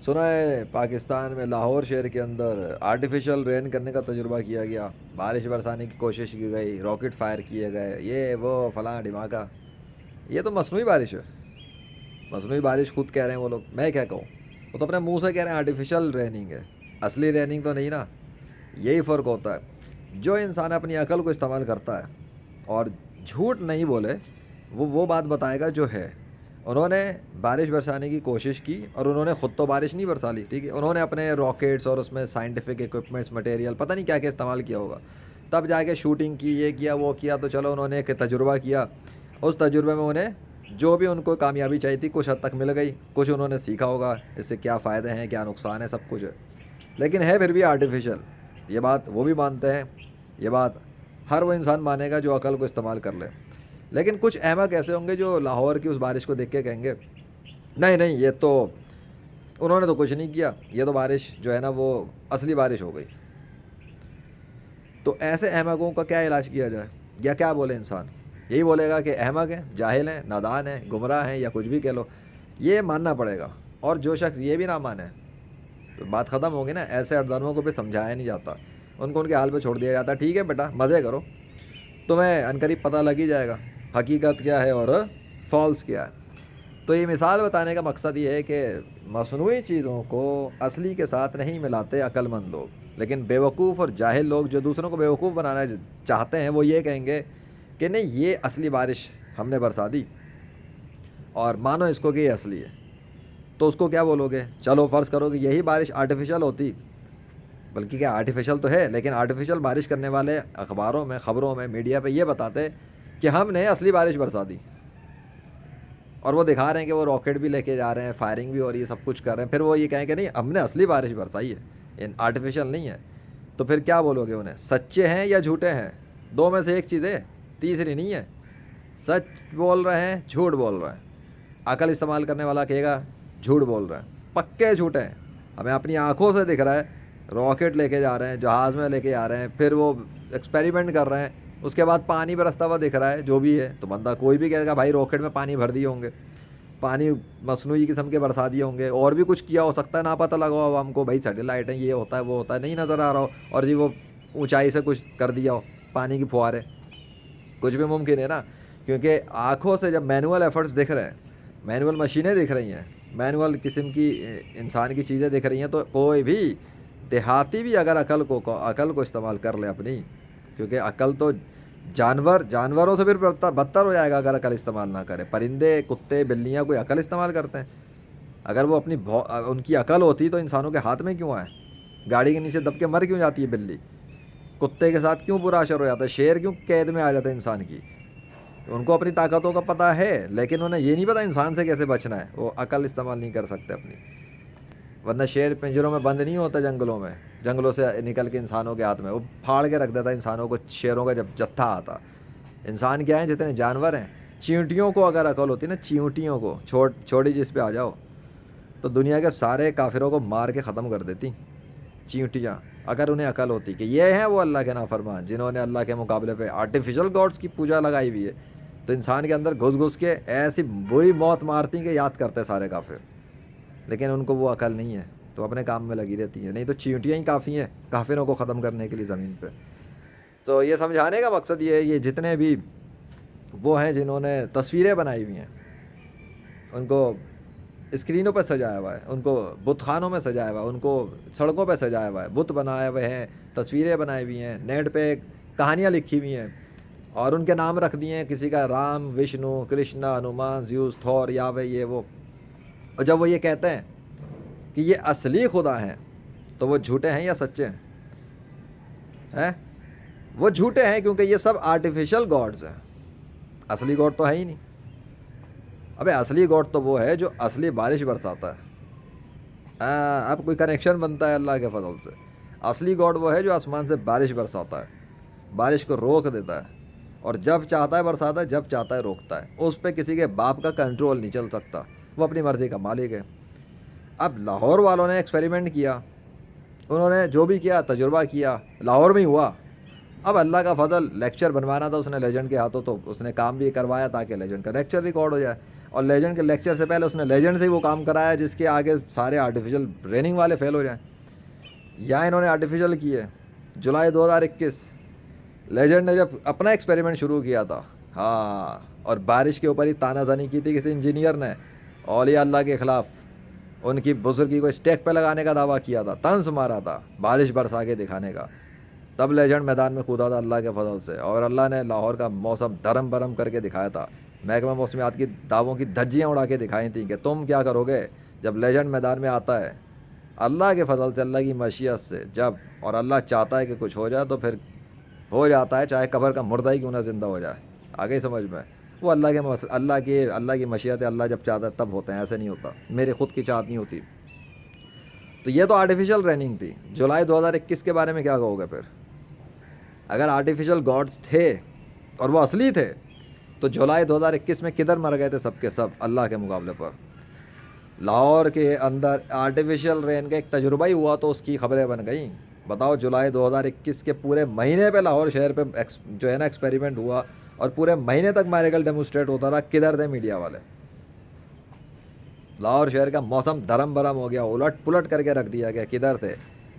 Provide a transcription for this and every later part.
سنا ہے پاکستان میں لاہور شہر کے اندر آرٹیفیشل رین کرنے کا تجربہ کیا گیا، بارش برسانے کی کوشش کی گئی، راکٹ فائر کیے گئے، یہ وہ فلاں ڈھماکہ. یہ تو مصنوعی بارش ہے. مصنوعی بارش خود کہہ رہے ہیں وہ لوگ، میں کیا کہوں. وہ تو اپنے منہ سے کہہ رہے ہیں آرٹیفیشل ریننگ ہے، اصلی ریننگ تو نہیں نا. یہی فرق ہوتا ہے. جو انسان اپنی عقل کو استعمال کرتا ہے اور جھوٹ نہیں بولے، وہ بات بتائے گا جو ہے. انہوں نے بارش برسانے کی کوشش کی اور انہوں نے خود تو بارش نہیں برسا لی، ٹھیک ہے. انہوں نے اپنے راکٹس اور اس میں سائنٹیفک اکوپمنٹس مٹیریل پتہ نہیں کیا کیا استعمال کیا ہوگا، تب جا کے شوٹنگ کی، یہ کیا وہ کیا. تو چلو انہوں نے ایک تجربہ کیا، اس تجربے میں انہیں جو بھی ان کو کامیابی چاہیے تھی کچھ حد تک مل گئی. کچھ انہوں نے سیکھا ہوگا اس سے کیا فائدے ہیں کیا نقصان ہے، سب کچھ ہے. لیکن ہے پھر بھی آرٹیفیشل. یہ بات وہ بھی مانتے ہیں، یہ بات ہر وہ انسان مانے گا جو عقل کو استعمال کر لے. لیکن کچھ احمق ایسے ہوں گے جو لاہور کی اس بارش کو دیکھ کے کہیں گے نہیں نہیں یہ تو انہوں نے تو کچھ نہیں کیا، یہ تو بارش جو ہے نا وہ اصلی بارش ہو گئی. تو ایسے احمقوں کا کیا علاج کیا جائے یا کیا بولے انسان؟ یہی بولے گا کہ احمق ہیں، جاہل ہیں، نادان ہیں، گمراہ ہیں، یا کچھ بھی کہہ لو. یہ ماننا پڑے گا. اور جو شخص یہ بھی نہ مانے تو بات ختم ہوگی نا. ایسے اردانوں کو پھر سمجھایا نہیں جاتا، ان کو ان کے حال پہ چھوڑ دیا جاتا ہے. ٹھیک ہے بیٹا مزے کرو، تمہیں عنقریب پتہ لگ ہی جائے گا حقیقت کیا ہے اور فالس کیا ہے. تو یہ مثال بتانے کا مقصد یہ ہے کہ مصنوعی چیزوں کو اصلی کے ساتھ نہیں ملاتے عقل مند لوگ. لیکن بیوقوف اور جاہل لوگ جو دوسروں کو بیوقوف بنانا چاہتے ہیں وہ یہ کہیں گے کہ نہیں یہ اصلی بارش ہم نے برسا دی اور مانو اس کو کہ یہ اصلی ہے. تو اس کو کیا بولو گے؟ چلو فرض کرو کہ یہی بارش آرٹیفیشل ہوتی، بلکہ کیا آرٹیفیشل تو ہے لیکن آرٹیفیشل بارش کرنے والے اخباروں میں، خبروں میں، میڈیا پہ یہ بتاتے کہ ہم نے اصلی بارش برسا دی. اور وہ دکھا رہے ہیں کہ وہ راکٹ بھی لے کے جا رہے ہیں، فائرنگ بھی ہو رہی ہے، سب کچھ کر رہے ہیں. پھر وہ یہ کہیں کہ نہیں ہم نے اصلی بارش برسائی ہے، آرٹیفیشل نہیں ہے. تو پھر کیا بولو گے انہیں؟ سچے ہیں یا جھوٹے ہیں؟ دو میں سے ایک چیز ہے، تیسری نہیں ہے. سچ بول رہے ہیں، جھوٹ بول رہے ہیں. عقل استعمال کرنے والا کہے گا جھوٹ بول رہے ہیں. پکے جھوٹے ہیں. ہمیں اپنی آنکھوں سے دکھ رہا ہے راکٹ لے کے جا رہے ہیں، جہاز میں لے کے جا رہے ہیں، پھر وہ ایکسپیریمنٹ کر رہے ہیں، اس کے بعد پانی برستا ہوا دکھ رہا ہے جو بھی ہے. تو بندہ کوئی بھی کہے گا بھائی راکٹ میں پانی بھر دیے ہوں گے، پانی مصنوعی قسم کے برسا دیے ہوں گے، اور بھی کچھ کیا ہو سکتا ہے، نہ پتہ لگا ہو ہم کو بھائی سیٹلائٹ ہے، یہ ہوتا ہے وہ ہوتا ہے، نہیں نظر آ رہا ہو، اور جی وہ اونچائی سے کچھ کر دیا ہو پانی کی فوارے. کچھ بھی ممکن ہے نا. کیونکہ آنکھوں سے جب مینول ایفرٹس دکھ رہے ہیں، مینول مشینیں دکھ رہی ہیں، مینول قسم کی انسان کی چیزیں دکھ رہی ہیں، تو کوئی بھی دیہاتی بھی اگر عقل کو استعمال کر لے اپنی، کیونکہ عقل تو جانوروں سے پھر بدتر ہو جائے گا اگر عقل استعمال نہ کرے. پرندے، کتے، بلیاں کوئی عقل استعمال کرتے ہیں؟ اگر وہ ان کی عقل ہوتی تو انسانوں کے ہاتھ میں کیوں آئے؟ گاڑی کے نیچے دب کے مر کیوں جاتی ہے بلی؟ کتے کے ساتھ کیوں برا اثر ہو جاتا ہے؟ شیر کیوں قید میں آ جاتا ہے انسان کی؟ ان کو اپنی طاقتوں کا پتہ ہے لیکن انہیں یہ نہیں پتہ انسان سے کیسے بچنا ہے. وہ عقل استعمال نہیں کر سکتے اپنی. ورنہ شیر پنجروں میں بند نہیں ہوتا جنگلوں میں، جنگلوں سے نکل کے انسانوں کے ہاتھ میں وہ پھاڑ کے رکھ دیتا انسانوں کو. شیروں کا جب جتھا آتا. انسان کیا ہیں جتنے جانور ہیں. چیونٹیوں کو اگر عقل ہوتی نا، چیونٹیوں کو چھوڑی جس پہ آ جاؤ تو دنیا کے سارے کافروں کو مار کے ختم کر دیتی چیونٹیاں، اگر انہیں عقل ہوتی. کہ یہ ہیں وہ اللہ کے نافرمان جنہوں نے اللہ کے مقابلے پہ آرٹیفیشل گاڈس کی پوجا لگائی ہوئی ہے. تو انسان کے اندر گھس گھس کے ایسی بری موت مارتی کہ یاد کرتے سارے کافر. لیکن ان کو وہ عقل نہیں ہے تو اپنے کام میں لگی رہتی ہیں. نہیں تو چیونٹیاں ہی کافی ہیں کافروں کو ختم کرنے کے لیے زمین پہ. تو یہ سمجھانے کا مقصد یہ ہے، یہ جتنے بھی وہ ہیں جنہوں نے تصویریں بنائی ہوئی ہیں، ان کو اسکرینوں پہ سجایا ہوا ہے، ان کو بت خانوں میں سجایا ہوا ہے، ان کو سڑکوں پہ سجایا ہوا ہے، بت بنائے ہوئے ہیں، تصویریں بنائی ہوئی ہیں، نیٹ پہ کہانیاں لکھی ہوئی ہیں، اور ان کے نام رکھ دیے ہیں کسی کا رام، وشنو، کرشنا، ہنومان، زیوس، تھور، یاوے، یہ وہ. اور جب وہ یہ کہتے ہیں کہ یہ اصلی خدا ہیں تو وہ جھوٹے ہیں یا سچے ہیں؟ وہ جھوٹے ہیں کیونکہ یہ سب آرٹیفیشل گاڈز ہیں. اصلی گاڈ تو ہے ہی نہیں. ابے اصلی گاڈ تو وہ ہے جو اصلی بارش برساتا ہے. اب کوئی کنیکشن بنتا ہے اللہ کے فضل سے. اصلی گاڈ وہ ہے جو آسمان سے بارش برساتا ہے، بارش کو روک دیتا ہے، اور جب چاہتا ہے برساتا ہے، جب چاہتا ہے روکتا ہے. اس پہ کسی کے باپ کا کنٹرول نہیں چل سکتا، وہ اپنی مرضی کا مالک ہے. اب لاہور والوں نے ایکسپیریمنٹ کیا، انہوں نے جو بھی کیا تجربہ کیا، لاہور میں ہی ہوا. اب اللہ کا فضل، لیکچر بنوانا تھا اس نے لیجنڈ کے ہاتھوں تو اس نے کام بھی کروایا تاکہ لیجنڈ کا لیکچر ریکارڈ ہو جائے. اور لیجنڈ کے لیکچر سے پہلے اس نے لیجنڈ سے ہی وہ کام کرایا جس کے آگے سارے آرٹیفیشل بریننگ والے فیل ہو جائیں. یا انہوں نے آرٹیفیشل کیے. جولائی 2021 لیجنڈ نے جب اپنا ایکسپیریمنٹ شروع کیا تھا, ہاں, اور بارش کے اوپر ہی تانا زنی کی تھی کسی انجینئر نے اولیاء اللہ کے خلاف, ان کی بزرگی کو اسٹیک پہ لگانے کا دعویٰ کیا تھا, طنز مارا تھا بارش برسا کے دکھانے کا. تب لیجنڈ میدان میں کودا تھا اللہ کے فضل سے, اور اللہ نے لاہور کا موسم دھرم برم کر کے دکھایا تھا. محکمہ موسمیات کی دعووں کی دھجیاں اڑا کے دکھائی تھیں کہ تم کیا کرو گے جب لیجنڈ میدان میں آتا ہے. اللہ کے فضل سے, اللہ کی مشیت سے, جب اور اللہ چاہتا ہے کہ کچھ ہو جائے تو پھر ہو جاتا ہے, چاہے قبر کا مردہ ہی کیوں نہ زندہ ہو جائے. آگے سمجھ میں, وہ اللہ کی مشیت ہے. اللہ جب چاہتا ہے تب ہوتے ہیں, ایسے نہیں ہوتا, میری خود کی چاہت نہیں ہوتی. تو یہ تو آرٹیفیشل ریننگ تھی. جولائی 2021 کے بارے میں کیا کہو گے پھر؟ اگر آرٹیفیشل گاڈز تھے اور وہ اصلی تھے تو جولائی 2021 میں کدھر مر گئے تھے سب کے سب اللہ کے مقابلے پر؟ لاہور کے اندر آرٹیفیشل رین کا ایک تجربہ ہی ہوا تو اس کی خبریں بن گئیں. بتاؤ, جولائی 2021 کے پورے مہینے پہ لاہور شہر پہ جو ہے نا ایکسپیریمنٹ ہوا اور پورے مہینے تک میریکل ڈیمونسٹریٹ ہوتا رہا. کدھر تھے میڈیا والے؟ لاہور شہر کا موسم دھرم برم ہو گیا, الٹ پلٹ کر کے رکھ دیا گیا. کدھر تھے؟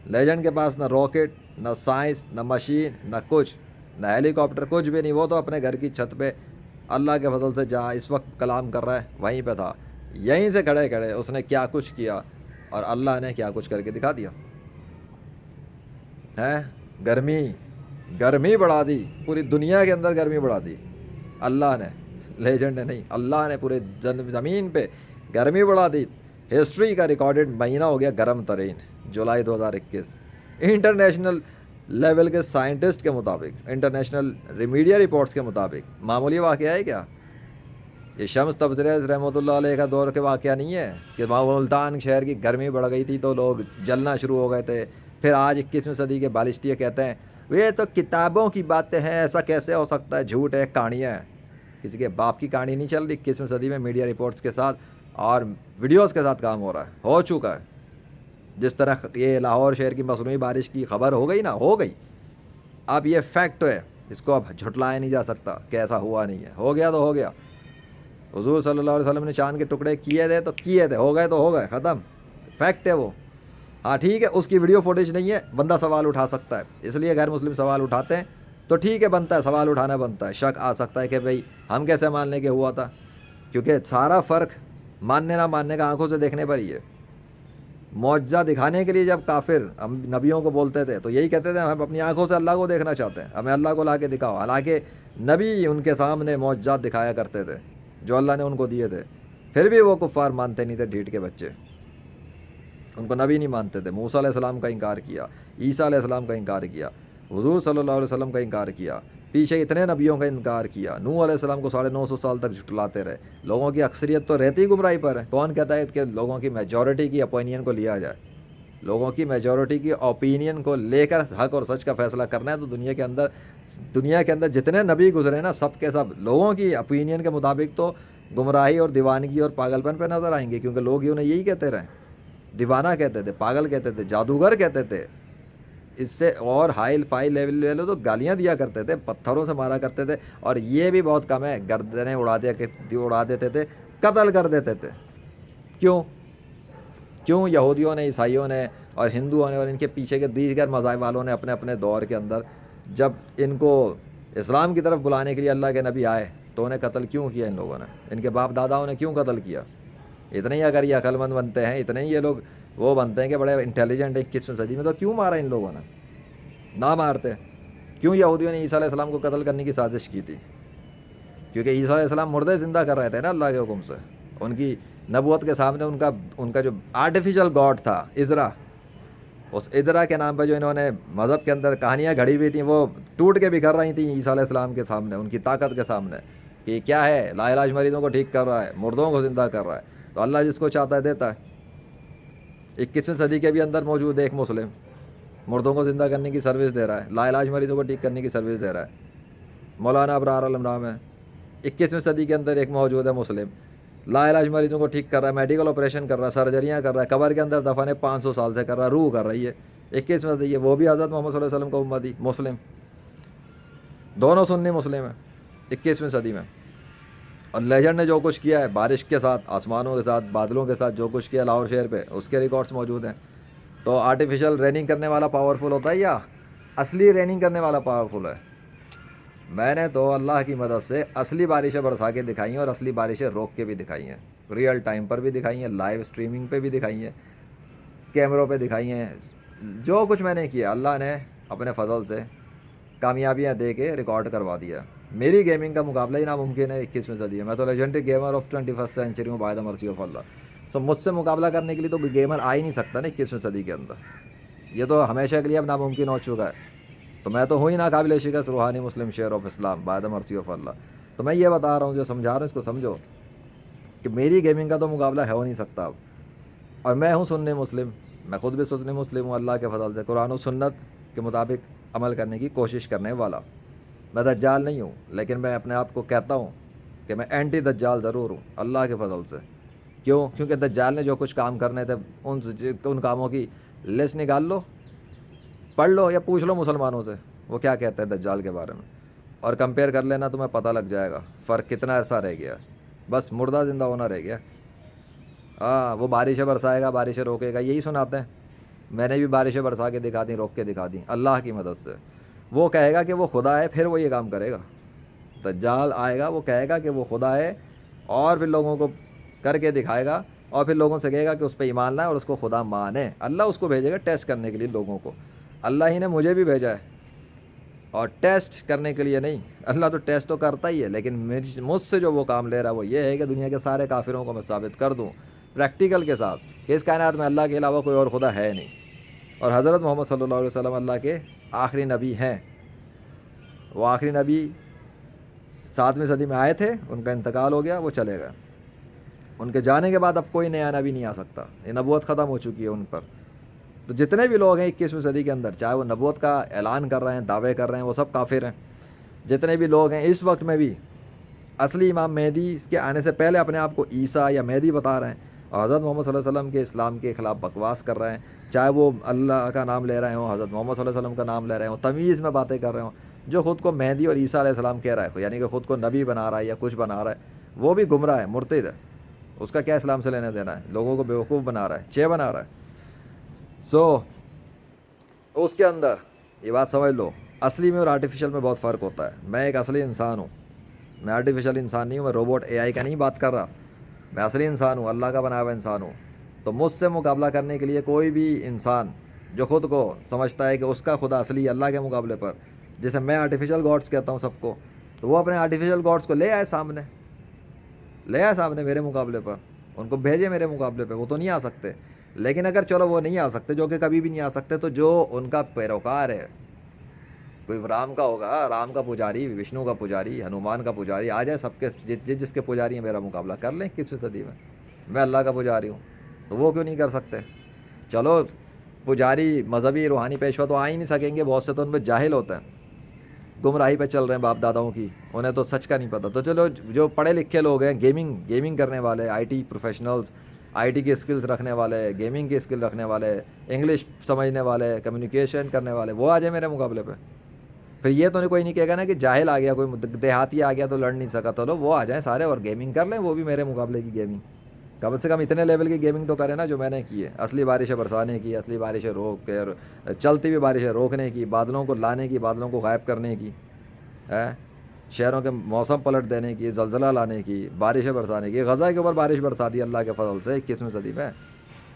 لیجنڈ کے پاس نہ راکٹ, نہ سائنس, نہ مشین, نہ کچھ, نہ ہیلی کاپٹر, کچھ بھی نہیں. وہ تو اپنے گھر کی چھت پہ اللہ کے فضل سے جہاں اس وقت کلام کر رہا ہے وہیں پہ تھا. یہیں سے کھڑے کھڑے اس نے کیا کچھ کیا اور اللہ نے کیا کچھ کر کے دکھا دیا ہے. گرمی بڑھا دی, پوری دنیا کے اندر گرمی بڑھا دی اللہ نے, لیجنڈ نے نہیں, اللہ نے پورے زمین پہ گرمی بڑھا دی. ہسٹری کا ریکارڈڈ مہینہ ہو گیا گرم ترین جولائی 2021. انٹرنیشنل لیول کے سائنٹسٹ کے مطابق, انٹرنیشنل ریمیڈیا رپورٹس کے مطابق معمولی واقعہ ہے کیا؟ یہ شمس تبریز رحمۃ اللہ علیہ کا دور کے واقعہ نہیں ہے کہ ملتان شہر کی گرمی بڑھ گئی تھی تو لوگ جلنا شروع ہو گئے تھے. پھر آج 21ویں صدی کے بالشتیہ کہتے ہیں یہ تو کتابوں کی باتیں ہیں, ایسا کیسے ہو سکتا ہے, جھوٹ ہے, کہانیاں ہیں. کسی کے باپ کی کہانی نہیں چل رہی. 21ویں صدی میں میڈیا رپورٹس کے ساتھ اور ویڈیوز کے ساتھ کام ہو رہا ہے, ہو چکا ہے. جس طرح یہ لاہور شہر کی مصنوعی بارش کی خبر ہو گئی نا, ہو گئی. اب یہ فیکٹ ہے, اس کو اب جھٹلایا نہیں جا سکتا کہ ایسا ہوا نہیں ہے. ہو گیا تو ہو گیا. حضور صلی اللہ علیہ وسلم نے چاند کے ٹکڑے کیے تھے تو کیے تھے, ہو گئے تو ہو گئے, ختم. فیکٹ ہے وہ. ہاں ٹھیک ہے, اس کی ویڈیو فوٹیج نہیں ہے, بندہ سوال اٹھا سکتا ہے. اس لیے غیر مسلم سوال اٹھاتے ہیں تو ٹھیک ہے, بنتا ہے, سوال اٹھانا بنتا ہے. شک آ سکتا ہے کہ بھئی ہم کیسے مان لیں کہ ہوا تھا, کیونکہ سارا فرق ماننے نہ ماننے کا آنکھوں سے دیکھنے پر ہی ہے. معجزہ دکھانے کے لیے جب کافر ہم نبیوں کو بولتے تھے تو یہی کہتے تھے ہم اپنی آنکھوں سے اللہ کو دیکھنا چاہتے ہیں, ہمیں اللہ کو لا کے دکھاؤ. حالانکہ نبی ان کے سامنے معجزات دکھایا کرتے تھے جو اللہ نے ان کو دیے تھے. پھر بھی وہ کفار مانتے نہیں تھے, ڈھیٹ کے بچے, ان کو نبی نہیں مانتے تھے. موسیٰ علیہ السلام کا انکار کیا, عیسیٰ علیہ السلام کا انکار کیا, حضور صلی اللہ علیہ وسلم کا انکار کیا, پیچھے اتنے نبیوں کا انکار کیا. نوح علیہ السلام کو 950 سال تک جھٹلاتے رہے. لوگوں کی اکثریت تو رہتی گمراہی پر ہے. کون کہتا ہے کہ لوگوں کی میجورٹی کی اپینین کو لیا جائے؟ لوگوں کی میجورٹی کی اوپینین کو لے کر حق اور سچ کا فیصلہ کرنا ہے تو دنیا کے اندر جتنے نبی گزرے نا, سب کے سب لوگوں کی اپینین کے مطابق تو گمراہی اور دیوانگی اور پاگل پن پہ نظر آئیں گے, کیونکہ لوگ انہیں یہی کہتے رہے. دیوانہ کہتے تھے, پاگل کہتے تھے, جادوگر کہتے تھے. اس سے اور ہائی فائی لیول تو گالیاں دیا کرتے تھے, پتھروں سے مارا کرتے تھے. اور یہ بھی بہت کم ہے, گردنیں اڑا دیتے تھے, قتل کر دیتے تھے. کیوں یہودیوں نے, عیسائیوں نے اور ہندوؤں نے اور ان کے پیچھے کے دیگر مذاہب والوں نے اپنے اپنے دور کے اندر جب ان کو اسلام کی طرف بلانے کے لیے اللہ کے نبی آئے تو انہیں قتل کیوں کیا ان لوگوں نے؟ ان کے باپ داداؤں نے کیوں قتل کیا؟ اتنے ہی اگر یہ عقل مند بنتے ہیں, اتنے ہی یہ لوگ وہ بنتے ہیں کہ بڑے انٹیلیجنٹ ہیں 21ویں صدی میں, تو کیوں مارا ان لوگوں نے؟ نہ مارتے. کیوں یہودیوں نے عیسیٰ علیہ السلام کو قتل کرنے کی سازش کی تھی؟ کیونکہ عیسیٰ علیہ السلام مردے زندہ کر رہے تھے نا اللہ کے حکم سے. ان کی نبوت کے سامنے ان کا جو آرٹیفیشل گاڈ تھا عزرا, اس عزرا کے نام پہ جو انہوں نے مذہب کے اندر کہانیاں گھڑی ہوئی تھیں وہ ٹوٹ کے بکھر رہی تھیں عیسیٰ علیہ السلام کے سامنے, ان کی طاقت کے سامنے, کہ کیا ہے, لا علاج مریضوں کو ٹھیک کر رہا ہے, مردوں کو زندہ کر رہا ہے. تو اللہ جس کو چاہتا ہے دیتا ہے. 21ویں صدی کے بھی اندر موجود ایک مسلم مردوں کو زندہ کرنے کی سروس دے رہا ہے, لا علاج مریضوں کو ٹھیک کرنے کی سروس دے رہا ہے. مولانا ابرار عالم نام ہے. 21ویں صدی کے اندر ایک موجود ہے مسلم, لا علاج مریضوں کو ٹھیک کر رہا ہے, میڈیکل آپریشن کر رہا ہے, سرجریاں کر رہا ہے, قبر کے اندر دفن ہے 500 سال سے کر رہا ہے, روح کر رہی ہے. 21ویں صدی ہے, وہ بھی حضرت محمد صلی اللہ علیہ وسلم کو امتی مسلم, دونوں سنی مسلم ہیں 21ویں صدی میں. اور لیجنڈ نے جو کچھ کیا ہے بارش کے ساتھ، آسمانوں کے ساتھ، بادلوں کے ساتھ جو کچھ کیا لاہور شہر پہ، اس کے ریکارڈس موجود ہیں. تو آرٹیفیشل ریننگ کرنے والا پاورفل ہوتا ہے یا اصلی ریننگ کرنے والا پاورفل ہے؟ میں نے تو اللہ کی مدد سے اصلی بارشیں برسا کے دکھائی ہیں، اور اصلی بارشیں روک کے بھی دکھائی ہیں، ریئل ٹائم پر بھی دکھائی ہیں، لائیو اسٹریمنگ پہ بھی دکھائی ہیں، کیمروں پہ دکھائی ہیں. جو کچھ میں نے کیا اللہ نے اپنے فضل سے کامیابیاں دے کے ریکارڈ کروا دیا. میری گیمنگ کا مقابلہ ہی ناممکن ہے 21ویں صدی میں. میں تو legendary gamer of 21st century ہوں بائی دا مرسی آف اللہ. سو مجھ سے مقابلہ کرنے کے لیے تو کوئی گیمر آ ہی نہیں سکتا نا 21ویں صدی کے اندر. یہ تو ہمیشہ کے لیے اب ناممکن ہو چکا ہے. تو میں تو ہوں ہی ناقابل شکست روحانی مسلم شہر of Islam by the mercy of اللہ. تو میں یہ بتا رہا ہوں، جو سمجھا رہا ہوں اس کو سمجھو کہ میری گیمنگ کا تو مقابلہ ہو نہیں سکتا اب. اور میں ہوں سنی مسلم، میں خود بھی سنی مسلم ہوں اللہ کے فضل سے، قرآن و سنت کے مطابق عمل کرنے کی کوشش کرنے والا. میں دجال نہیں ہوں، لیکن میں اپنے آپ کو کہتا ہوں کہ میں اینٹی دجال ضرور ہوں اللہ کے فضل سے. کیوں؟ کیونکہ دجال نے جو کچھ کام کرنے تھے ان کاموں کی لسٹ نکال لو، پڑھ لو یا پوچھ لو مسلمانوں سے وہ کیا کہتے ہیں دجال کے بارے میں، اور کمپیئر کر لینا تمہیں پتہ لگ جائے گا فرق کتنا عرصہ رہ گیا. بس مردہ زندہ ہونا رہ گیا. وہ بارشیں برسائے گا، بارشیں روکے گا، یہی سناتے ہیں. میں نے بھی بارشیں برسا کے دکھا دیں، روک کے دکھا دیں اللہ کی مدد سے. وہ کہے گا کہ وہ خدا ہے، پھر وہ یہ کام کرے گا. دجال آئے گا، وہ کہے گا کہ وہ خدا ہے، اور پھر لوگوں کو کر کے دکھائے گا، اور پھر لوگوں سے کہے گا کہ اس پہ ایمان لائیں اور اس کو خدا مانیں. اللہ اس کو بھیجے گا ٹیسٹ کرنے کے لیے لوگوں کو. اللہ ہی نے مجھے بھی بھیجا ہے، اور ٹیسٹ کرنے کے لیے نہیں. اللہ تو ٹیسٹ تو کرتا ہی ہے، لیکن مجھ سے جو وہ کام لے رہا ہے وہ یہ ہے کہ دنیا کے سارے کافروں کو میں ثابت کر دوں پریکٹیکل کے ساتھ کہ اس کائنات میں اللہ کے علاوہ کوئی اور خدا ہے نہیں، اور حضرت محمد صلی اللہ علیہ وسلم اللہ کے آخری نبی ہیں. وہ آخری نبی 7ویں صدی میں آئے تھے، ان کا انتقال ہو گیا، وہ چلے گئے. ان کے جانے کے بعد اب کوئی نیا نبی نہیں آ سکتا، یہ نبوت ختم ہو چکی ہے ان پر. تو جتنے بھی لوگ ہیں 21ویں صدی کے اندر، چاہے وہ نبوت کا اعلان کر رہے ہیں، دعوے کر رہے ہیں، وہ سب کافر ہیں. جتنے بھی لوگ ہیں اس وقت میں بھی اصلی امام مہدی کے آنے سے پہلے اپنے آپ کو عیسیٰ یا مہدی بتا رہے ہیں، اور حضرت محمد صلی اللہ علیہ وسلم کے اسلام کے خلاف بکواس کر رہے ہیں، چاہے وہ اللہ کا نام لے رہے ہوں، حضرت محمد صلی اللہ علیہ وسلم کا نام لے رہے ہوں، تمیز میں باتیں کر رہے ہوں. جو خود کو مہدی اور عیسیٰ علیہ السلام کہہ رہا ہے، یعنی کہ خود کو نبی بنا رہا ہے یا کچھ بنا رہا ہے، وہ بھی گمراہ ہے، مرتد ہے. اس کا کیا اسلام سے لینے دینا ہے؟ لوگوں کو بیوقوف بنا رہا ہے، بنا رہا ہے. اس کے اندر یہ بات سمجھ لو، اصلی میں اور آرٹیفیشل میں بہت فرق ہوتا ہے. میں ایک اصلی انسان ہوں، میں آرٹیفیشل انسان نہیں ہوں. میں روبوٹ اے آئی کا نہیں بات کر رہا، میں اصلی انسان ہوں، اللہ کا بنایا ہوا انسان ہوں. تو مجھ سے مقابلہ کرنے کے لیے کوئی بھی انسان جو خود کو سمجھتا ہے کہ اس کا خدا اصلی اللہ کے مقابلے پر، جیسے میں آرٹیفیشل گاڈس کہتا ہوں سب کو، تو وہ اپنے آرٹیفیشل گاڈس کو لے آئے سامنے میرے مقابلے پر، ان کو بھیجے میرے مقابلے پہ. وہ تو نہیں آ سکتے، لیکن اگر چلو وہ نہیں آ سکتے، جو کہ کبھی بھی نہیں آ سکتے، تو جو ان کا پیروکار ہے، کوئی رام کا ہوگا، رام کا پجاری، وشنو کا پجاری، ہنومان کا پجاری، آ جائے سب کے جس کے پجاری ہیں میرا مقابلہ کر لیں 21ویں صدی میں. میں اللہ کا پجاری ہوں، تو وہ کیوں نہیں کر سکتے؟ چلو پجاری مذہبی روحانی پیشوا تو آ ہی نہیں سکیں گے، بہت سے تو ان پہ جاہل ہوتے ہیں، گمراہی پہ چل رہے ہیں باپ داداؤں کی، انہیں تو سچ کا نہیں پتہ. تو چلو جو پڑھے لکھے لوگ ہیں، گیمنگ کرنے والے، I T professionals, I T کی اسکلز رکھنے والے، گیمنگ کی اسکل رکھنے والے، انگلش سمجھنے والے، کمیونیکیشن کرنے والے، وہ آ جائیں میرے مقابلے پہ. پھر یہ تو نہیں کوئی نہیں کہے گا نا کہ جاہل آ گیا، کوئی دیہاتی آ گیا تو لڑ نہیں سکا. تو لو وہ آ جائیں سارے اور گیمنگ کر لیں، وہ بھی میرے مقابلے کی گیمنگ. کم سے کم اتنے لیول کی گیمنگ تو کریں نا جو میں نے کی ہے، اصلی بارشیں برسانے کی، اصلی بارشیں روک کے، چلتی ہوئی بارشیں روکنے کی، بادلوں کو لانے کی، بادلوں کو غائب کرنے کی، شہروں کے موسم پلٹ دینے کی، زلزلہ لانے کی، بارشیں برسانے کی. غزہ کے اوپر بارش برسا دی اللہ کے فضل سے 21ویں صدی میں،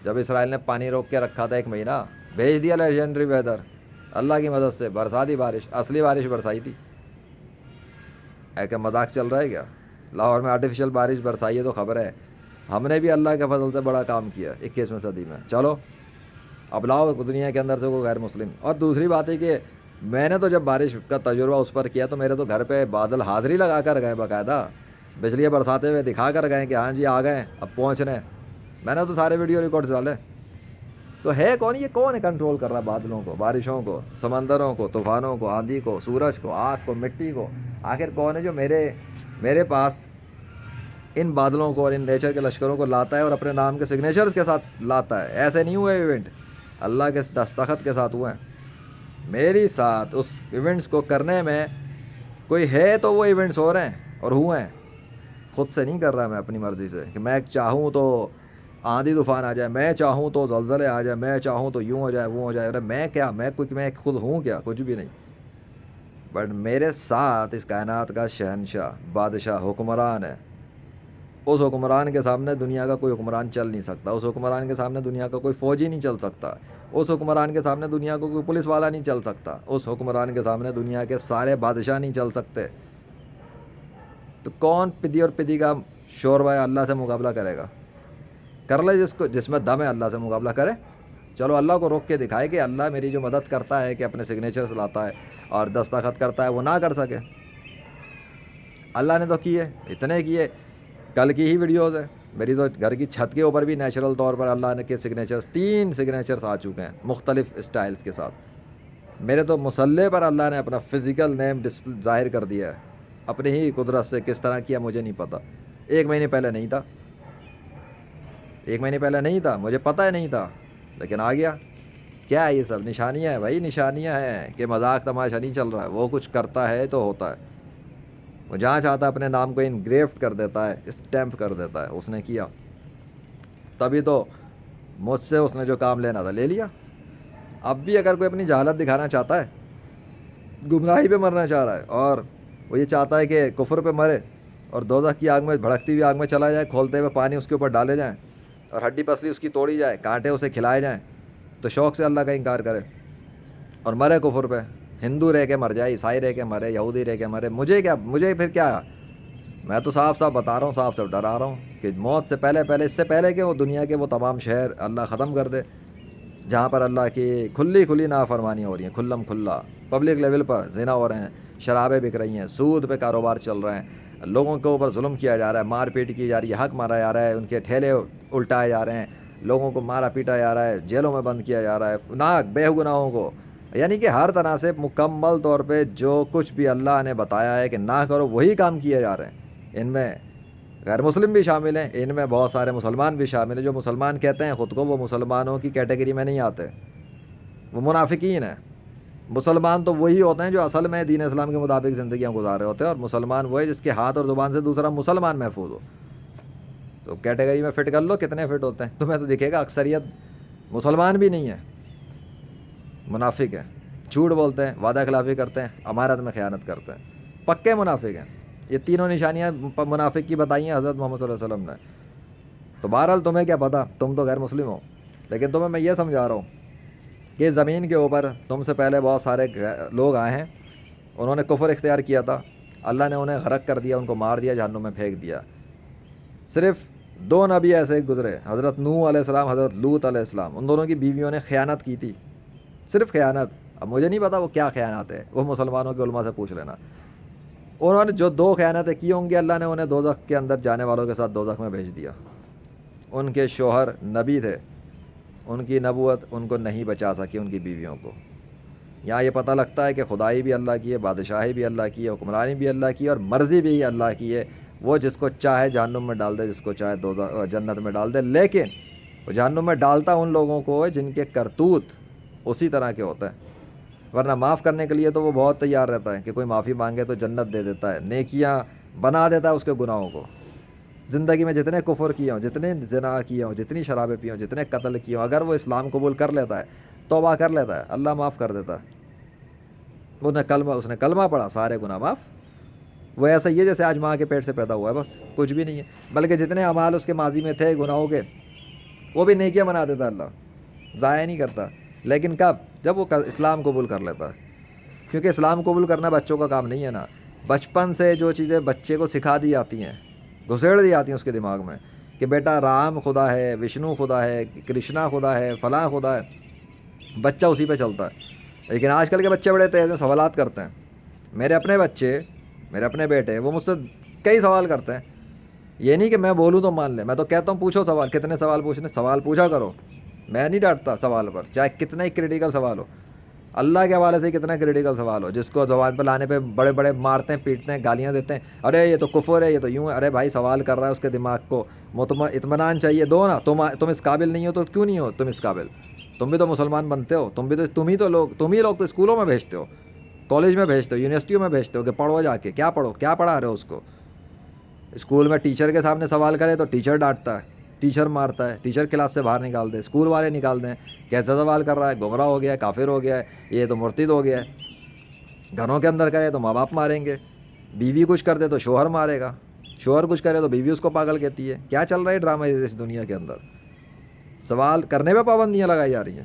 جب اسرائیل نے پانی روک کے رکھا تھا 1 مہینہ، بھیج دیا لیجنڈری ویدر، اللہ کی مدد سے برسا دی بارش، اصلی بارش برسائی تھی. کہ مذاق چل رہا ہے کیا؟ لاہور میں آرٹیفیشل بارش برسائی ہے تو خبر ہے، ہم نے بھی اللہ کے فضل سے بڑا کام کیا 21ویں صدی میں. چلو اب لاؤ دنیا کے اندر سے کوئی غیر مسلم. اور دوسری بات ہے کہ میں نے تو جب بارش کا تجربہ اس پر کیا تو میرے تو گھر پہ بادل حاضری لگا کر گئے، باقاعدہ بجلیاں برساتے ہوئے دکھا کر گئے کہ ہاں جی آ گئے، اب پہنچ رہے ہیں. میں نے تو سارے ویڈیو ریکارڈ ڈالے. تو ہے کون یہ؟ کون ہے کنٹرول کر رہا ہے بادلوں کو، بارشوں کو، سمندروں کو، طوفانوں کو، آندھی کو، سورج کو، آگ کو، مٹی کو؟ آخر کون ہے جو میرے پاس ان بادلوں کو اور ان نیچر کے لشکروں کو لاتا ہے اور اپنے نام کے سگنیچرز کے ساتھ لاتا ہے؟ ایسے نہیں ہوئے ایونٹ، اللہ کے دستخط کے ساتھ ہوئے ہیں. میری ساتھ اس ایونٹس کو کرنے میں کوئی ہے تو وہ ایونٹس ہو رہے ہیں اور ہوئے ہیں. خود سے نہیں کر رہا میں اپنی مرضی سے کہ میں چاہوں تو آندھی طوفان آ جائے, میں چاہوں تو زلزلے آ جائے, میں چاہوں تو یوں ہو جائے وہ ہو جائے. ارے میں کیا, میں خود ہوں کیا؟ کچھ بھی نہیں. بٹ میرے ساتھ اس کائنات کا شہنشاہ, بادشاہ, حکمران ہے. اس حکمران کے سامنے دنیا کا کوئی حکمران چل نہیں سکتا. اس حکمران کے سامنے دنیا کا کوئی فوجی نہیں چل سکتا. اس حکمران کے سامنے دنیا کو کوئی پولیس والا نہیں چل سکتا. اس حکمران کے سامنے دنیا کے سارے بادشاہ نہیں چل سکتے. تو کون پدی اور پدی کا شوربہ اللہ سے مقابلہ کرے گا؟ کر لے جس میں دم ہے, اللہ سے مقابلہ کرے. چلو اللہ کو روک کے دکھائے کہ اللہ میری جو مدد کرتا ہے, کہ اپنے سگنیچرز لاتا ہے اور دستخط کرتا ہے, وہ نہ کر سکے. اللہ نے تو کیے, اتنے کیے. کل کی ہی ویڈیوز ہے میری, تو گھر کی چھت کے اوپر بھی نیچرل طور پر اللہ نے کے سگنیچرز 3 سگنیچرز آ چکے ہیں مختلف اسٹائلز کے ساتھ. میرے تو مسلح پر اللہ نے اپنا فزیکل نیم ظاہر کر دیا ہے اپنی ہی قدرت سے. کس طرح کیا مجھے نہیں پتہ. 1 مہینے پہلے نہیں تھا, 1 مہینے پہلے نہیں تھا, مجھے پتہ ہی نہیں تھا, لیکن آ گیا. کیا ہے یہ سب؟ نشانیاں ہیں بھائی, نشانیاں ہیں کہ مذاق تماشا نہیں چل رہا ہے. وہ کچھ کرتا ہے تو ہوتا ہے. وہ جہاں چاہتا ہے اپنے نام کو انگریفٹ کر دیتا ہے, اسٹیمپ کر دیتا ہے. اس نے کیا, تبھی تو مجھ سے اس نے جو کام لینا تھا لے لیا. اب بھی اگر کوئی اپنی جہالت دکھانا چاہتا ہے, گمراہی پہ مرنا چاہ رہا ہے, اور وہ یہ چاہتا ہے کہ کفر پہ مرے اور دوزخ کی آگ میں, بھڑکتی ہوئی آگ میں چلا جائے, کھولتے ہوئے پانی اس کے اوپر ڈالے جائیں اور ہڈی پسلی اس کی توڑی جائے, کانٹے اسے کھلائے جائیں, تو شوق سے اللہ کا انکار کرے اور مرے کفر پہ. ہندو رہ کے مر جائے, عیسائی رہ کے مرے, یہودی رہ کے مرے, مجھے کیا, مجھے پھر کیا؟ میں تو صاف صاف بتا رہا ہوں, صاف صاف ڈرا رہا ہوں کہ موت سے پہلے اس سے پہلے کہ وہ دنیا کے وہ تمام شہر اللہ ختم کر دے جہاں پر اللہ کی کھلی نافرمانیاں ہو رہی ہیں, کھلم کھلا پبلک لیول پر زنا ہو رہے ہیں, شرابیں بک رہی ہیں, سود پہ کاروبار چل رہے ہیں, لوگوں کے اوپر ظلم کیا جا رہا ہے, مار پیٹ کی جا رہی ہے, حق مارا جا رہا ہے, ان کے ٹھیلے الٹائے جا رہے ہیں, لوگوں کو مارا پیٹا جا رہا ہے, جیلوں میں بند کیا جا رہا ہے, ناک بے گناہوں کو. یعنی کہ ہر طرح سے مکمل طور پہ جو کچھ بھی اللہ نے بتایا ہے کہ نہ کرو وہی کام کیے جا رہے ہیں. ان میں غیر مسلم بھی شامل ہیں, ان میں بہت سارے مسلمان بھی شامل ہیں. جو مسلمان کہتے ہیں خود کو, وہ مسلمانوں کی کیٹیگری میں نہیں آتے, وہ منافقین ہیں. مسلمان تو وہی ہوتے ہیں جو اصل میں دین اسلام کے مطابق زندگیاں گزار رہے ہوتے ہیں, اور مسلمان وہ ہے جس کے ہاتھ اور زبان سے دوسرا مسلمان محفوظ ہو. تو کیٹیگری میں فٹ کر لو, کتنے فٹ ہوتے ہیں تمہیں تو دکھے گا. اکثریت مسلمان بھی نہیں ہے, منافق ہیں, جھوٹ بولتے ہیں, وعدہ خلافی کرتے ہیں, امانت میں خیانت کرتے ہیں, پکے منافق ہیں. یہ تینوں نشانیاں منافق کی بتائی ہیں حضرت محمد صلی اللہ علیہ وسلم نے. تو بہرحال تمہیں کیا پتہ, تم تو غیر مسلم ہو, لیکن تمہیں میں یہ سمجھا رہا ہوں کہ زمین کے اوپر تم سے پہلے بہت سارے لوگ آئے ہیں, انہوں نے کفر اختیار کیا تھا, اللہ نے انہیں غرق کر دیا, ان کو مار دیا, جہنم میں پھینک دیا. صرف 2 نبی ایسے گزرے, حضرت نوح علیہ السلام, حضرت لوط علیہ السلام. ان دونوں کی بیویوں نے خیانت کی تھی, صرف خیانت. اب مجھے نہیں پتا وہ کیا خیانت ہے, وہ مسلمانوں کے علماء سے پوچھ لینا. انہوں نے جو 2 خیانتیں کی ہوں گی, اللہ نے انہیں دوزخ کے اندر جانے والوں کے ساتھ دوزخ میں بھیج دیا. ان کے شوہر نبی تھے, ان کی نبوت ان کو نہیں بچا سکی, ان کی بیویوں کو. یہاں یہ پتہ لگتا ہے کہ خدائی بھی اللہ کی ہے, بادشاہی بھی اللہ کی ہے, حکمرانی بھی اللہ کی ہے, اور مرضی بھی اللہ کی ہے. وہ جس کو چاہے جہنم میں ڈال دے, جس کو چاہے جنت میں ڈال دے, لیکن وہ جہنم میں ڈالتا ان لوگوں کو جن کے کرتوت اسی طرح کے ہوتے ہیں. ورنہ معاف کرنے کے لیے تو وہ بہت تیار رہتا ہے کہ کوئی معافی مانگے تو جنت دے دیتا ہے, نیکیاں بنا دیتا ہے اس کے گناہوں کو. زندگی میں جتنے کفر کیے ہوں, جتنے زنا کیے ہوں, جتنی شرابیں پی ہوں, جتنے قتل کیے ہوں, اگر وہ اسلام قبول کر لیتا ہے, توبہ کر لیتا ہے, اللہ معاف کر دیتا ہے. اس نے کلمہ پڑھا, سارے گناہ معاف. وہ ایسا ہی ہے جیسے آج ماں کے پیٹ سے پیدا ہوا ہے, بس کچھ بھی نہیں ہے. بلکہ جتنے اعمال اس کے ماضی میں تھے گناہوں کے, وہ بھی نیکیاں بنا دیتا ہے, اللہ ضائع نہیں کرتا. لیکن کب؟ جب وہ اسلام قبول کر لیتا ہے. کیونکہ اسلام قبول کرنا بچوں کا کام نہیں ہے نا. بچپن سے جو چیزیں بچے کو سکھا دی جاتی ہیں, گھسیڑ دی جاتی ہیں اس کے دماغ میں کہ بیٹا رام خدا ہے, وشنو خدا ہے, کرشنا خدا ہے, فلاں خدا ہے, بچہ اسی پہ چلتا ہے. لیکن آج کل کے بچے بڑے تیز ہیں, سوالات کرتے ہیں. میرے اپنے بچے, میرے اپنے بیٹے, وہ مجھ سے کئی سوال کرتے ہیں. یہ نہیں کہ میں بولوں تو مان لے, میں تو کہتا ہوں پوچھو سوال, کتنے سوال پوچھنے, سوال پوچھا کرو. میں نہیں ڈانٹتا سوال پر, چاہے کتنا ہی کریٹیکل سوال ہو. اللہ کے حوالے سے کتنا کریٹیکل سوال ہو, جس کو زبان پہ لانے پہ بڑے بڑے مارتے ہیں, پیٹتے ہیں, گالیاں دیتے ہیں, ارے یہ تو کفر ہے, یہ تو یوں ہے. ارے بھائی سوال کر رہا ہے, اس کے دماغ کو اطمینان چاہیے, دو نا. تم اس قابل نہیں ہو تو کیوں نہیں ہو تم اس قابل؟ تم بھی تو مسلمان بنتے ہو, تم ہی لوگ تو اسکولوں میں بھیجتے ہو, کالج میں بھیجتے ہو, یونیورسٹیوں میں بھیجتے ہو کہ پڑھو جا کے. کیا پڑھو, کیا پڑھا رہے ہو اس کو؟ اسکول میں ٹیچر کے سامنے سوال کرے تو ٹیچر ڈانٹتا ہے، ٹیچر مارتا ہے، ٹیچر کلاس سے باہر نکال دے، اسکول والے نکال دیں، کیسا سوال کر رہا ہے، گمراہ ہو گیا ہے، کافر ہو گیا ہے، یہ تو مرتد ہو گیا ہے۔ گھروں کے اندر کرے تو ماں باپ ماریں گے، بیوی کچھ کر دے تو شوہر مارے گا، شوہر کچھ کرے تو بیوی اس کو پاگل کہتی ہے۔ کیا چل رہا ہے ڈرامہ اس دنیا کے اندر؟ سوال کرنے پہ پابندیاں لگائی جا رہی ہیں،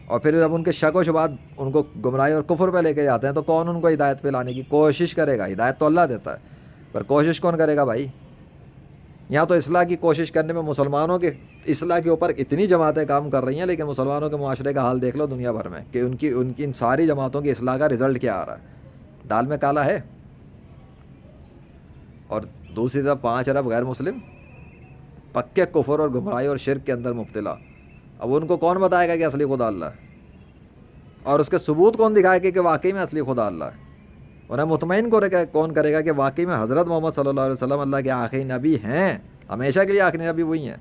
اور پھر جب ان کے شک و شبہات ان کو گمراہی اور کفر پہ لے کے جاتے ہیں تو کون ان کو ہدایت پہ لانے کی کوشش کرے گا؟ ہدایت تو اللہ دیتا ہے، پر کوشش کون کرے گا بھائی؟ یہاں تو اصلاح کی کوشش کرنے میں مسلمانوں کے اصلاح کے اوپر اتنی جماعتیں کام کر رہی ہیں، لیکن مسلمانوں کے معاشرے کا حال دیکھ لو دنیا بھر میں کہ ان کی ان ساری جماعتوں کی اصلاح کا رزلٹ کیا آ رہا ہے؟ دال میں کالا ہے۔ اور دوسری طرف 5 ارب غیر مسلم پکے کفر اور گمراہی اور شرک کے اندر مبتلا۔ اب ان کو کون بتائے گا کہ اصلی خدا اللہ ہے؟ اور اس کے ثبوت کون دکھائے گا کہ واقعی میں اصلی خدا اللہ ہے؟ انہیں مطمئن کون کرے گا کہ واقعی میں حضرت محمد صلی اللہ علیہ وسلم اللہ کے آخری نبی ہیں، ہمیشہ کے لیے آخری نبی وہی ہیں؟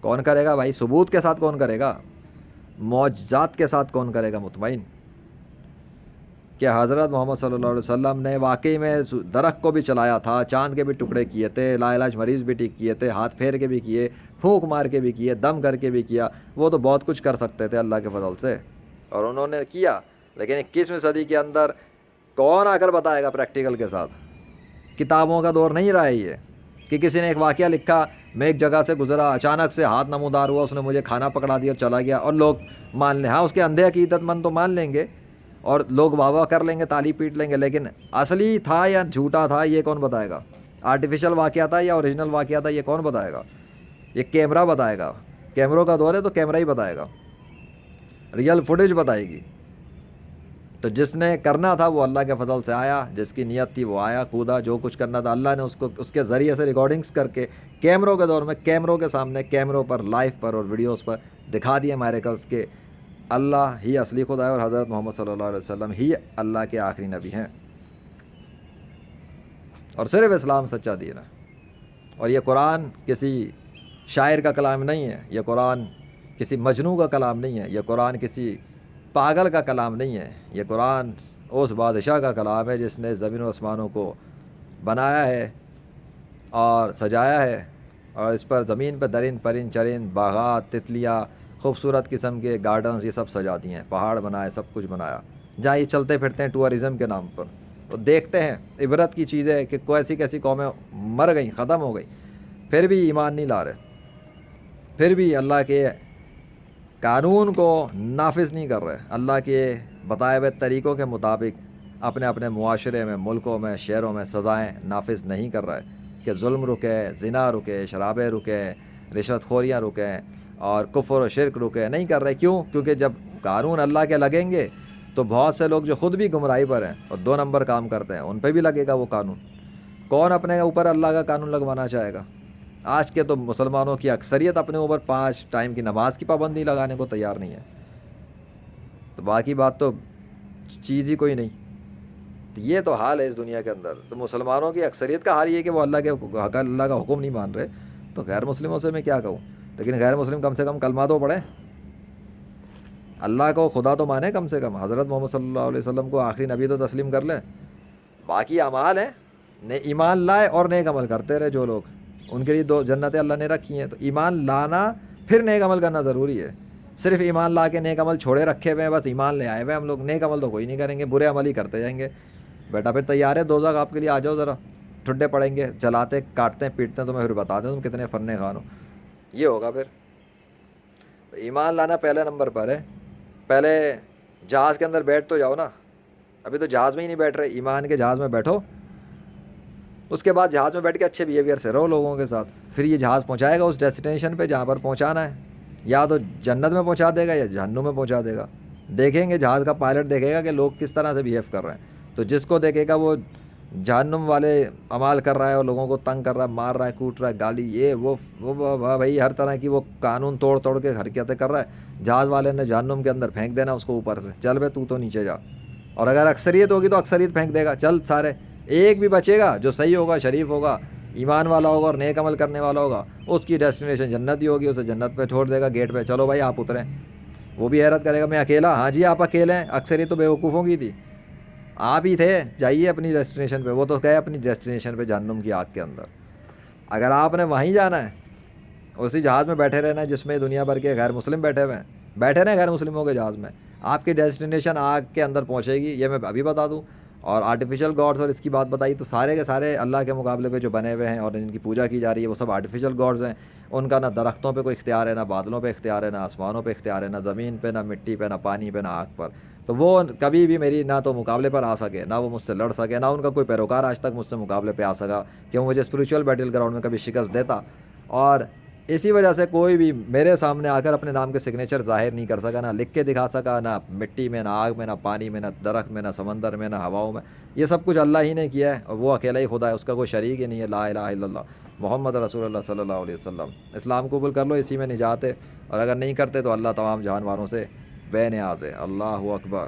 کون کرے گا بھائی؟ ثبوت کے ساتھ کون کرے گا؟ معجزات کے ساتھ کون کرے گا مطمئن کہ حضرت محمد صلی اللہ علیہ وسلم نے واقعی میں درخت کو بھی چلایا تھا، چاند کے بھی ٹکڑے کیے تھے، لا علاج مریض بھی ٹھیک کیے تھے، ہاتھ پھیر کے بھی کیے، پھونک مار کے بھی کیے، دم کر کے بھی کیا، وہ تو بہت کچھ کر سکتے تھے اللہ کے فضل سے، اور انہوں نے کیا۔ لیکن 21ویں صدی کے اندر کون آ کر بتائے گا پریکٹیکل کے ساتھ؟ کتابوں کا دور نہیں رہا ہے یہ کہ کسی نے ایک واقعہ لکھا، میں ایک جگہ سے گزرا، اچانک سے ہاتھ نمودار ہوا، اس نے مجھے کھانا پکڑا دیا اور چلا گیا، اور لوگ مان لیں۔ ہاں، اس کے اندھے عقیدت مند تو مان لیں گے اور لوگ واہ واہ کر لیں گے، تالی پیٹ لیں گے، لیکن اصلی تھا یا جھوٹا تھا یہ کون بتائے گا؟ آرٹیفیشل واقعہ تھا یا اوریجنل واقعہ تھا یہ کون بتائے گا؟ یہ کیمرہ بتائے گا۔ کیمروں کا دور ہے تو کیمرہ ہی بتائے گا، ریئل فوٹیج بتائے گی۔ تو جس نے کرنا تھا وہ اللہ کے فضل سے آیا، جس کی نیت تھی وہ آیا، کودا، جو کچھ کرنا تھا اللہ نے اس کے ذریعے سے ریکارڈنگز کر کے کیمروں کے دور میں کیمروں کے سامنے، کیمروں پر، لائیو پر اور ویڈیوز پر دکھا دیے میریکلز کے اللہ ہی اصلی خدا ہے اور حضرت محمد صلی اللہ علیہ وسلم ہی اللہ کے آخری نبی ہیں، اور صرف اسلام سچا دین ہے۔ اور یہ قرآن کسی شاعر کا کلام نہیں ہے، یہ قرآن کسی مجنوں کا کلام نہیں ہے، یہ قرآن کسی پاگل کا کلام نہیں ہے، یہ قرآن اس بادشاہ کا کلام ہے جس نے زمین و آسمانوں کو بنایا ہے اور سجایا ہے، اور اس پر زمین پہ درند پرند چرند، باغات، تتلیاں، خوبصورت قسم کے گارڈنز، یہ سب سجا دیے ہیں، پہاڑ بنائے، سب کچھ بنایا۔ جہاں یہ چلتے پھرتے ہیں ٹورزم کے نام پر، تو دیکھتے ہیں عبرت کی چیزیں کہ کیسی کیسی قومیں مر گئیں، ختم ہو گئی، پھر بھی ایمان نہیں لا رہے، پھر بھی اللہ کے قانون کو نافذ نہیں کر رہے، اللہ کے بتائے ہوئے طریقوں کے مطابق اپنے اپنے معاشرے میں، ملکوں میں، شہروں میں سزائیں نافذ نہیں کر رہے کہ ظلم رکے، زنا رکے، شرابیں رکے، رشوت خوریاں رکیں اور کفر و شرک رکے، نہیں کر رہے۔ کیوں؟ کیونکہ جب قانون اللہ کے لگیں گے تو بہت سے لوگ جو خود بھی گمراہی پر ہیں اور 2 نمبر کام کرتے ہیں ان پہ بھی لگے گا وہ قانون۔ کون اپنے اوپر اللہ کا قانون لگوانا چاہے گا؟ آج کے تو مسلمانوں کی اکثریت اپنے اوپر 5 ٹائم کی نماز کی پابندی لگانے کو تیار نہیں ہے، تو باقی بات تو چیز ہی کوئی نہیں۔ تو یہ تو حال ہے اس دنیا کے اندر۔ تو مسلمانوں کی اکثریت کا حال یہ ہے کہ وہ اللہ کا حکم نہیں مان رہے، تو غیر مسلموں سے میں کیا کہوں؟ لیکن غیر مسلم کم سے کم کلمہ تو پڑھیں، اللہ کو خدا تو مانے، کم سے کم حضرت محمد صلی اللہ علیہ وسلم کو آخری نبی تو تسلیم کر لیں۔ باقی اعمال ہیں، ایمان لائے اور نیک عمل کرتے رہے جو لوگ، ان کے لیے 2 جنتیں اللہ نے رکھی ہیں۔ تو ایمان لانا پھر نیک عمل کرنا ضروری ہے۔ صرف ایمان لا کے نیک عمل چھوڑے رکھے ہوئے ہیں، بس ایمان لے آئے ہوئے ہم لوگ، نیک عمل تو کوئی نہیں کریں گے، برے عمل ہی کرتے جائیں گے۔ بیٹا پھر تیار ہے دوزخ آپ کے لیے؟ آ جاؤ ذرا، ٹھڈے پڑیں گے، جلاتے کاٹتے ہیں پیٹتے ہیں، تو میں پھر بتا دیں تم کتنے فرنے خان ہو، یہ ہوگا پھر۔ ایمان لانا پہلے نمبر پر ہے۔ پہلے جہاز کے اندر بیٹھ تو جاؤ نا، ابھی تو جہاز میں ہی نہیں بیٹھ رہے، ایمان کے جہاز میں بیٹھو، اس کے بعد جہاز میں بیٹھ کے اچھے بیہیویئر سے رہو لوگوں کے ساتھ، پھر یہ جہاز پہنچائے گا اس ڈیسٹینیشن پہ جہاں پر پہنچانا ہے، یا تو جنت میں پہنچا دے گا یا جہنم میں پہنچا دے گا۔ دیکھیں گے جہاز کا پائلٹ دیکھے گا کہ لوگ کس طرح سے بیہیو کر رہے ہیں، تو جس کو دیکھے گا وہ جہنم والے عمال کر رہا ہے اور لوگوں کو تنگ کر رہا ہے، مار رہا ہے، کوٹ رہا ہے، گالی یہ وہ بھائی ہر طرح کی وہ قانون توڑ کے حرکتیں کر رہا ہے، جہاز والے نے جہنم کے اندر پھینک دینا اس کو اوپر سے، چل بے تو نیچے جا، اور اگر اکثریت ہوگی تو اکثریت پھینک دے گا، چل سارے، ایک بھی بچے گا جو صحیح ہوگا، شریف ہوگا، ایمان والا ہوگا اور نیک عمل کرنے والا ہوگا، اس کی ڈیسٹینیشن جنت ہی ہوگی، اسے جنت پہ چھوڑ دے گا گیٹ پہ، چلو بھائی آپ اتریں۔ وہ بھی حیرت کرے گا میں اکیلا، ہاں جی آپ اکیلے ہیں، اکثریت تو بے وقوفوں کی تھی، آپ ہی تھے, جائیے اپنی ڈیسٹینیشن پہ. وہ تو گئے اپنی ڈیسٹینیشن پہ جہنم کی آگ کے اندر. اگر آپ نے وہیں جانا ہے, اسی جہاز میں بیٹھے رہنا ہے جس میں دنیا بھر کے غیر مسلم بیٹھے ہوئے ہیں, بیٹھے رہیں غیر مسلموں کے جہاز میں, آپ کی ڈیسٹینیشن آگ کے اندر پہنچے گی, یہ میں ابھی بتا دوں. اور آرٹیفیشل گاڈس اور اس کی بات بتائی تو سارے کے سارے اللہ کے مقابلے پہ جو بنے ہوئے ہیں اور ان کی پوجا کی جا رہی ہے وہ سب آرٹیفیشل گاڈز ہیں. ان کا نہ درختوں پہ کوئی اختیار ہے, نہ بادلوں پہ اختیار ہے, نہ آسمانوں پہ اختیار ہے, نہ زمین پہ, نہ مٹی پہ, نہ پانی پہ, نہ آگ پر. تو وہ کبھی بھی میری نہ تو مقابلے پر آ سکے, نہ وہ مجھ سے لڑ سکے, نہ ان کا کوئی پیروکار آج تک مجھ سے مقابلے پہ آ سکا کہ وہ مجھے اسپریچول بیٹل گراؤنڈ میں کبھی شکست دیتا. اور اسی وجہ سے کوئی بھی میرے سامنے آ کر اپنے نام کے سگنیچر ظاہر نہیں کر سکا, نہ لکھ کے دکھا سکا, نہ مٹی میں, نہ آگ میں, نہ پانی میں, نہ درخت میں, نہ سمندر میں, نہ ہواؤں میں. یہ سب کچھ اللہ ہی نے کیا ہے, اور وہ اکیلا ہی خدا ہے, اس کا کوئی شریک ہی نہیں ہے. لا الہ الا اللہ محمد رسول اللہ صلی اللہ علیہ وسلم. اسلام قبول کر لو, اسی میں نجات ہے. اور اگر نہیں کرتے تو اللہ تمام جہان والوں سے بے نیاز ہے. اللہ اکبر.